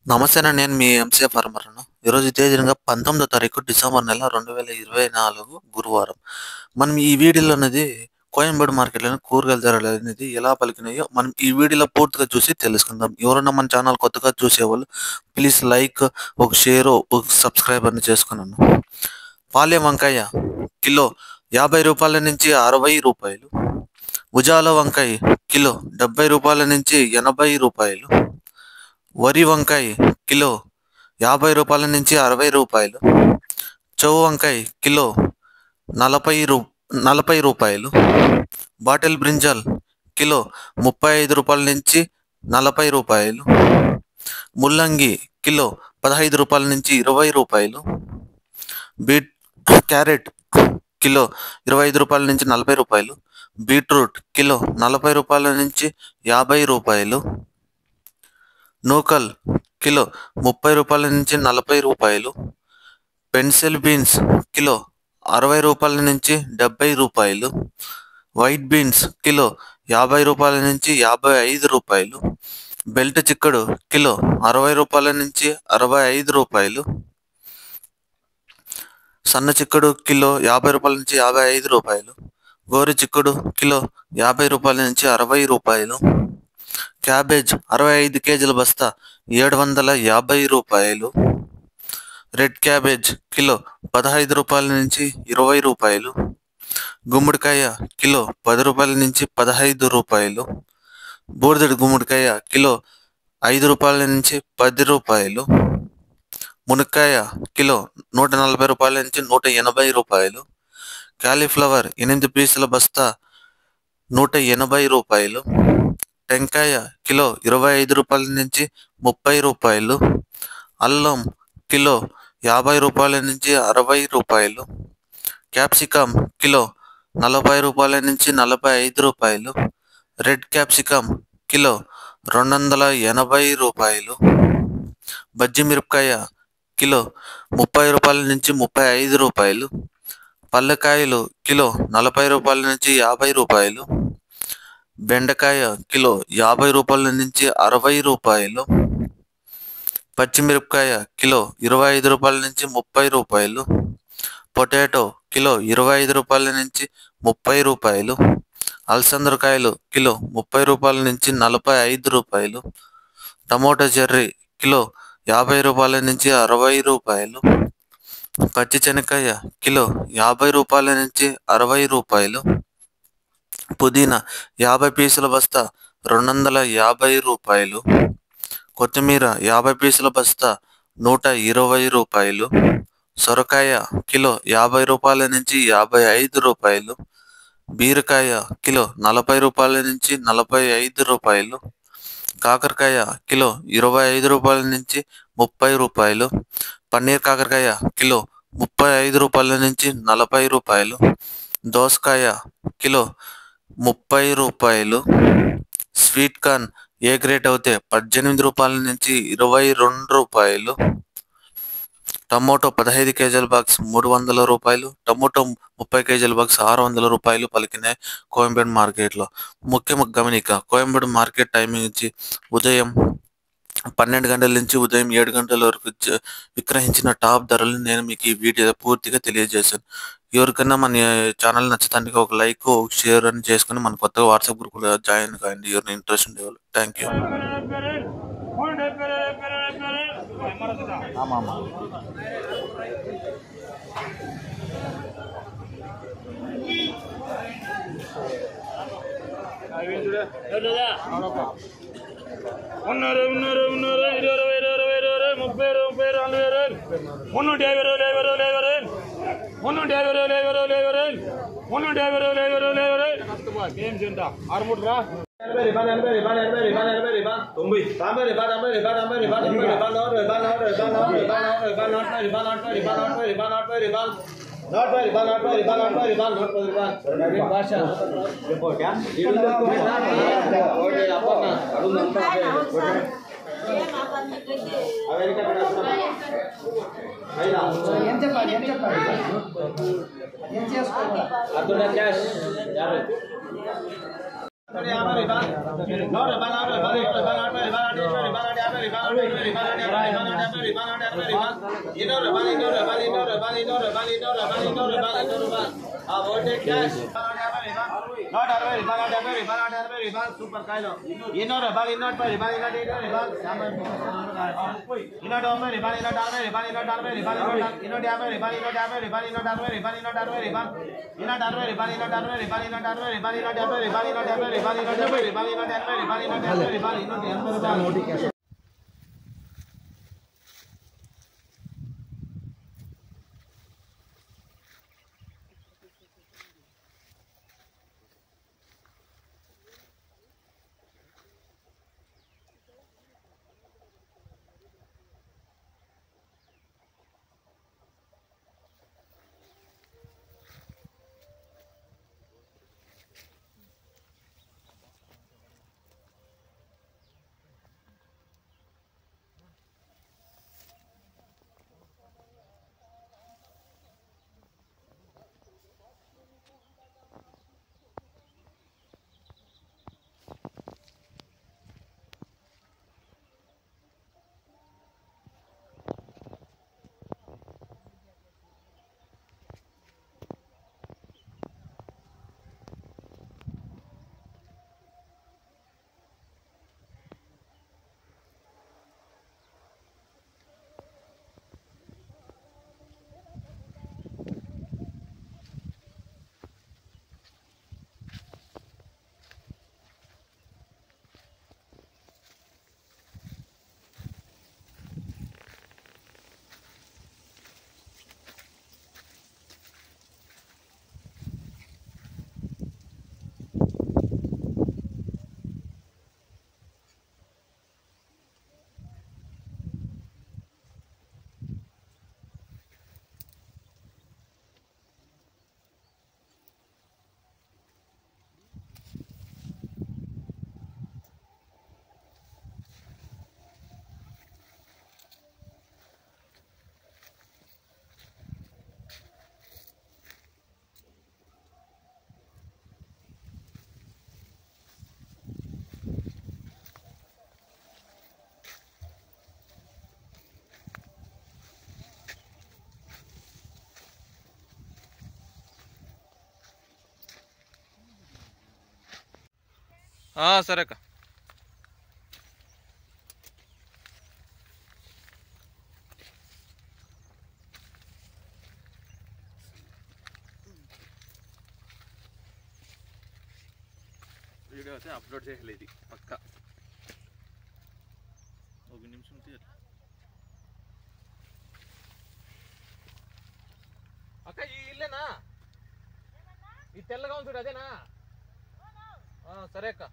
నమస్తేనా నేను మీ ఎంసీఏ ఫార్మర్‌ను. ఈరోజు తేదీనగా 19వ తారీఖు డిసెంబర్ నెల 2024 గురువారం. మనం ఈ వీడియోలోనేది కోయంబేడు మార్కెట్‌లోని కూరగాయల ధరలనేది ఎలా పలికినాయో మనం ఈ వీడియోలో పూర్తిగా చూసి తెలుసుకుందాం. ఎవరైనా మన ఛానల్ కొత్తగా చూసేవాళ్ళు ప్లీజ్ లైక్, ఒక షేర్, ఒక సబ్స్క్రైబ్ అని చేసుకున్నాను. పాలెం వంకాయ కిలో రూ. 50 నుంచి రూ. 60. ఉజాల వంకాయ కిలో రూ. 70 నుంచి రూ. 80. వరి వంకాయ కిలో రూ. 50 నుంచి రూ. 60. చౌ వంకాయ కిలో రూ. 40. బాటిల్ బ్రింజాల్ కిలో రూ. 35 నుంచి రూ. 40. ముల్లంగి కిలో రూ. 15 నుంచి రూ. 20. బీట్ క్యారెట్ కిలో రూ. 25 నుంచి రూ. 40. బీట్రూట్ కిలో రూ. 40 నుంచి రూ. 50. నూకల్ కిలో రూ. 30 నుంచి రూ. 40. పెన్సిల్ బీన్స్ కిలో రూ. 60 నుంచి రూ. 70. వైట్ బీన్స్ కిలో రూ. 50 నుంచి రూ. 55. బెల్ట్ చిక్కుడు కిలో రూ. 60 నుంచి రూ. 65. సన్న చిక్కుడు కిలో రూ. 50 నుంచి రూ. 55. గోరు చిక్కుడు కిలో రూ. 50 నుంచి రూ. 60. క్యాబేజ్ 65 కేజీల బస్తా రూ. 750. రెడ్ క్యాబేజ్ కిలో రూ. 15 నుంచి రూ. 20. గుమ్మడికాయ కిలో రూ. 10 నుంచి రూ. 15. బూడిదడి గుమ్మడికాయ కిలో రూ. 5 నుంచి రూ. 10. మునక్కాయ కిలో రూ. 140 నుంచి రూ. 180. కాలీఫ్లవర్ 8 పీసుల బస్తా రూ. 180. టెంకాయ కిలో రూ. 25 నుంచి రూ. 30. అల్లం కిలో రూ. 50 నుంచి రూ. 60. క్యాప్సికమ్ కిలో రూ. 40 నుంచి రూ. 45. రెడ్ క్యాప్సికమ్ కిలో రూ. 280. బజ్జి మిరపకాయ కిలో రూ. 30 నుంచి రూ. 35. పల్లెకాయలు కిలో రూ. 40 నుంచి రూ. 50. బెండకాయ కిలో రూ. 50 నుంచి రూ. 60. పచ్చిమిరపకాయ కిలో రూ. 25 నుంచి రూ. 30. పొటాటో కిలో రూ. 25 నుంచి రూ. 30. అలసందకాయలు కిలో రూ. 30 నుంచి రూ. 45. టమోటా చెర్రీ కిలో రూ. 50 నుంచి రూ. 60. పచ్చి శనక్కాయ కిలో రూ. 50 నుంచి రూ. 60. పుదీనా 50 పీసుల బస్తా రూ. 250. కొత్తిమీర 50 పీసుల బస్తా రూ. 120. సొరకాయ కిలో రూ. 50 నుంచి రూ. 55. బీరకాయ కిలో రూ. 40 నుంచి రూ. 45. కాకరకాయ కిలో రూ. 25 నుంచి రూ. 30. పన్నీర్ కాకరకాయ కిలో రూ. 35 నుంచి రూ. 40. దోసకాయ కిలో రూ. 30. స్వీట్ కార్న్ ఏ గ్రేట్ అయితే రూ. 18 నుంచి రూ. 22. టమోటో 15 కేజీల బాక్స్ రూ. 300. టమోటో 30 కేజీల బాక్స్ రూ. 600 పలికినాయి కోయంబేడు మార్కెట్లో. ముఖ్య గమనిక, కోయంబేడు మార్కెట్ టైమింగ్ నుంచి ఉదయం 12 గంటల నుంచి ఉదయం 7 గంటల వరకు విక్రయించిన టాప్ ధరలు నేను మీకు ఈ వీడియో పూర్తిగా తెలియజేశాను. ఎవరికైనా మన ఛానల్ నచ్చడానికి ఒక లైక్, ఒక షేర్ అని చేసుకుని మన కొత్తగా వాట్సాప్ గ్రూప్లో జాయిన్ కాండి ఎవరైనా ఇంట్రెస్ట్ ఉండేవాళ్ళు. Thank you. ఏం చేసుకోవాలి Super Kylo. Inno Rabal inno per Ribal inno Ribal Saman. Inno Domer Ribal inno Darbe Ribal inno Darbe Ribal inno Darbe Ribal inno Darbe Ribal inno Darbe Ribal inno Darbe Ribal inno Darbe Ribal inno Darbe Ribal inno Darbe Ribal inno Darbe Ribal inno Darbe Ribal inno Darbe Ribal inno Darbe Ribal inno Darbe Ribal inno Darbe Ribal. సరే అక్క. Video అయితే upload చేయాలి, ఇది పక్క ఒక నిమిషం తీయాలి. అక్క ఈ ఇల్లేనా? ఈ తెల్లగా ఉంది చూడు అదేనా? సరే అక్క.